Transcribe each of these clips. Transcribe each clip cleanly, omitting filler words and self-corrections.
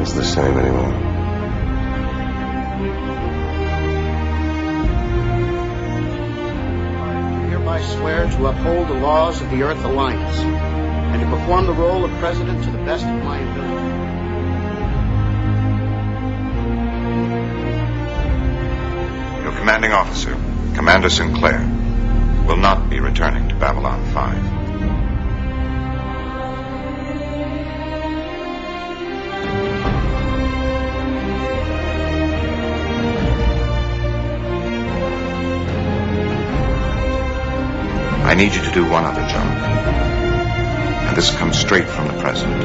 Nothing's the same anymore. I hereby swear to uphold the laws of the Earth Alliance and to perform the role of President to the best of my ability. Your commanding officer, Commander Sinclair, will not be returning to Babylon 5. I need you to do one other job. And this comes straight from the President.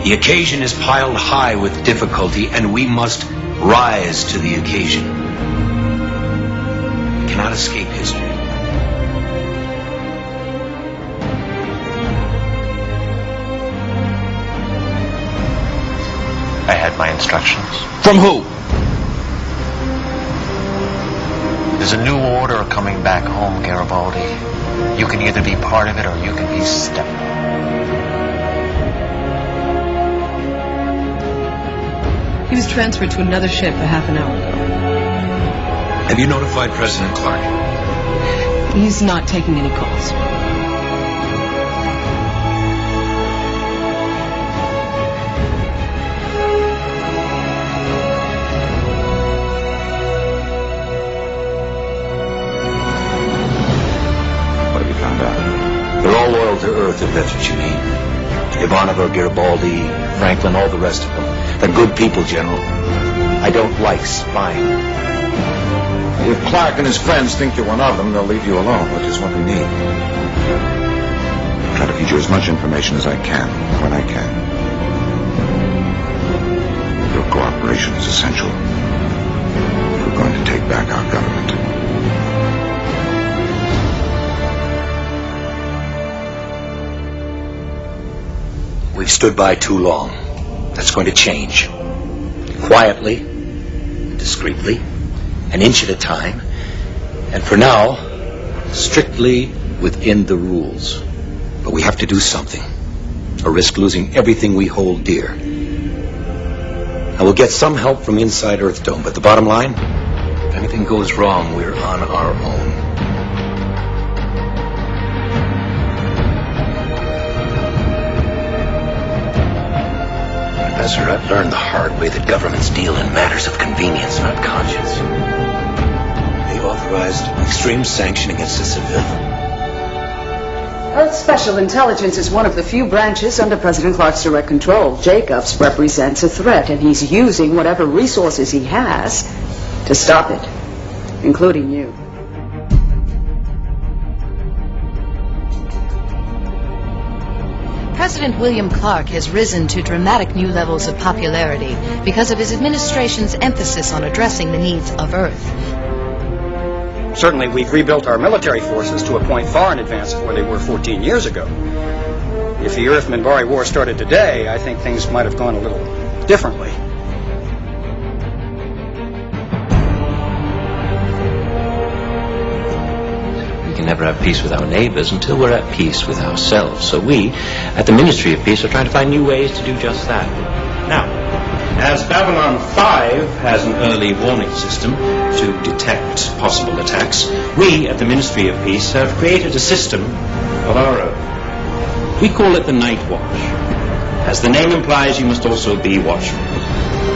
The occasion is piled high with difficulty, and we must rise to the occasion. We cannot escape history. I had my instructions. From who? There's a new order coming back home, Garibaldi. You can either be part of it or you can be stepped on. He was transferred to another ship a half an hour ago. Have you notified President Clark? He's not taking any calls. They're all loyal to Earth, if that's what you mean. Ivanova, Garibaldi, Franklin, all the rest of them. They're good people, General. I don't like spying. If Clark and his friends think you're one of them, they'll leave you alone, which is what we need. Try to feed you as much information as I can, when I can. Your cooperation is essential if we're going to take back our government. We've stood by too long. That's going to change. Quietly, discreetly, an inch at a time, and for now, strictly within the rules. But we have to do something, or risk losing everything we hold dear. Now, we'll get some help from inside Earthdome, but the bottom line, if anything goes wrong, we're on our own. Professor, I've learned the hard way that governments deal in matters of convenience, not conscience. They've authorized extreme sanction against a civilian. Earth Special Intelligence is one of the few branches under President Clark's direct control. Jacobs represents a threat, and he's using whatever resources he has to stop it, including you. President William Clark has risen to dramatic new levels of popularity because of his administration's emphasis on addressing the needs of Earth. Certainly, we've rebuilt our military forces to a point far in advance of where they were 14 years ago. If the Earth-Minbari War started today, I think things might have gone a little differently. We can never have peace with our neighbors until we're at peace with ourselves. So we, at the Ministry of Peace, are trying to find new ways to do just that. Now, as Babylon 5 has an early warning system to detect possible attacks, we at the Ministry of Peace have created a system of our own. We call it the Night Watch. As the name implies, you must also be watchful.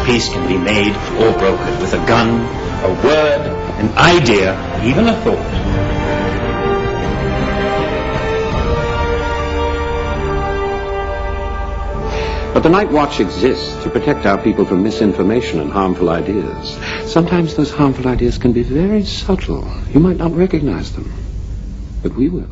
Peace can be made or broken with a gun, a word, an idea, even a thought. But the Night Watch exists to protect our people from misinformation and harmful ideas. Sometimes those harmful ideas can be very subtle. You might not recognize them, but we will.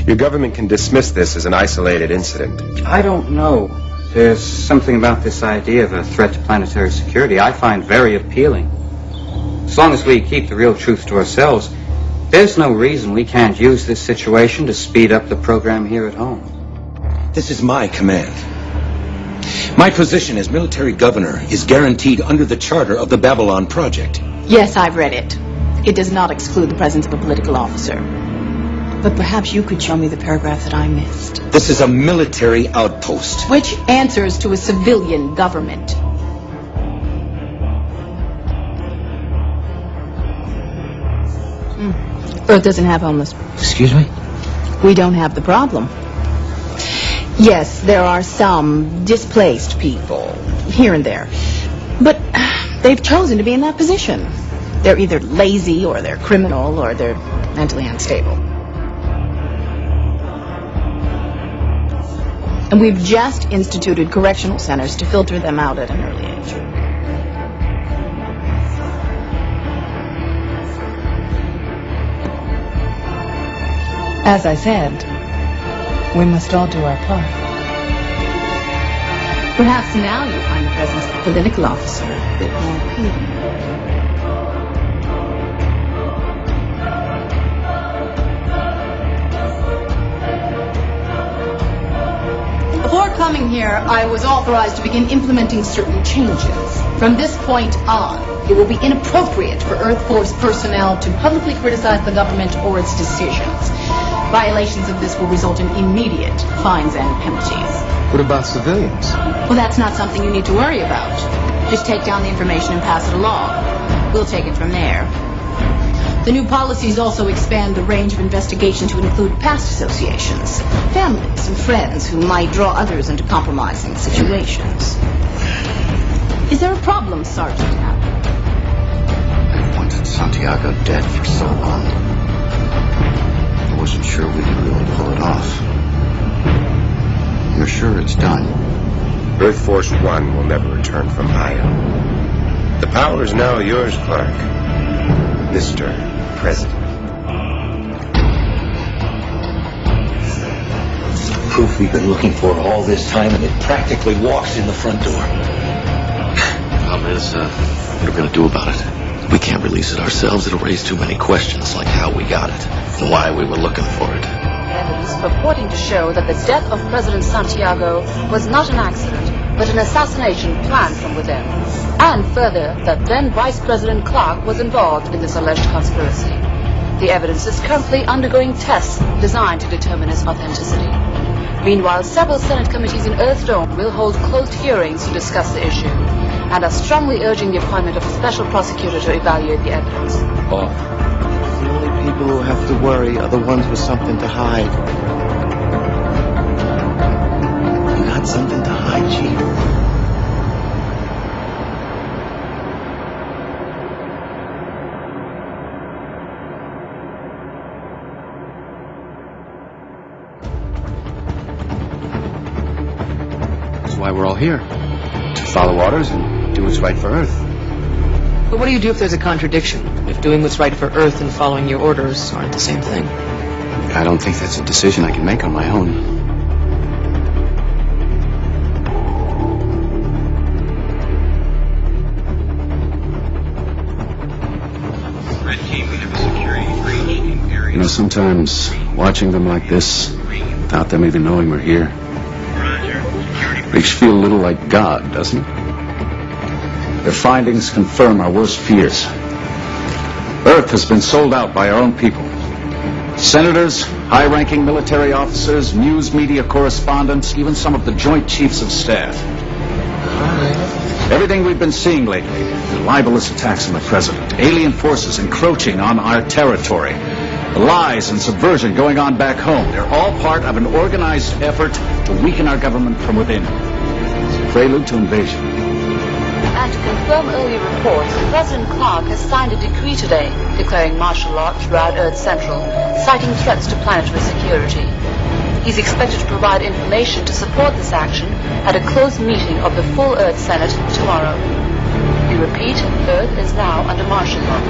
Your government can dismiss this as an isolated incident. I don't know. There's something about this idea of a threat to planetary security I find very appealing. As long as we keep the real truth to ourselves, There's no reason we can't use this situation to speed up the program here at home. This is my command. My position as military governor is guaranteed under the charter of the Babylon Project. Yes, I've read it. It does not exclude the presence of a political officer. But perhaps you could show me the paragraph that I missed. This is a military outpost. Which answers to a civilian government. Earth doesn't have homeless. Excuse me? We don't have the problem. Yes, there are some displaced people, here and there. But they've chosen to be in that position. They're either lazy, or they're criminal, or they're mentally unstable. And we've just instituted correctional centers to filter them out at an early age. As I said, we must all do our part. Perhaps now you find the presence of a political officer a bit more appealing. Before coming here, I was authorized to begin implementing certain changes. From this point on, it will be inappropriate for Earth Force personnel to publicly criticize the government or its decisions. Violations of this will result in immediate fines and penalties. What about civilians? Well, that's not something you need to worry about. Just take down the information and pass it along. We'll take it from there. The new policies also expand the range of investigation to include past associations, families and friends who might draw others into compromising situations. Is there a problem, Sergeant Abbott? I wanted Santiago dead for so long. I wasn't sure we could really pull it off. You're sure it's done? Earth Force One will never return from Io. The power is now yours, Clark. Mr. President. Proof we've been looking for all this time, and it practically walks in the front door. Problem is, what are we going to do about it? We can't release it ourselves. It'll raise too many questions, like how we got it and why we were looking for it. Evidence purporting to show that the death of President Santiago was not an accident, but an assassination planned from within. And further, that then Vice President Clark was involved in this alleged conspiracy. The evidence is currently undergoing tests designed to determine its authenticity. Meanwhile, several Senate committees in Earthdome will hold closed hearings to discuss the issue, and are strongly urging the appointment of a special prosecutor to evaluate the evidence. Oh. The only people who have to worry are the ones with something to hide. You got something to hide, Chief? That's why we're all here. To follow orders and do what's right for Earth. But what do you do if there's a contradiction? If doing what's right for Earth and following your orders aren't the same thing? I don't think that's a decision I can make on my own. Red team, we have a security breach in area. You know, sometimes watching them like this, without them even knowing we're here, makes you feel a little like God, doesn't it? Their findings confirm our worst fears. Earth has been sold out by our own people. Senators, high-ranking military officers, news media correspondents, even some of the Joint Chiefs of Staff. Everything we've been seeing lately, the libelous attacks on the president, alien forces encroaching on our territory, the lies and subversion going on back home, they're all part of an organized effort to weaken our government from within. It's a prelude to invasion. And to confirm earlier reports, President Clark has signed a decree today declaring martial law throughout Earth Central, citing threats to planetary security. He's expected to provide information to support this action at a closed meeting of the full Earth Senate tomorrow. We repeat, Earth is now under martial law.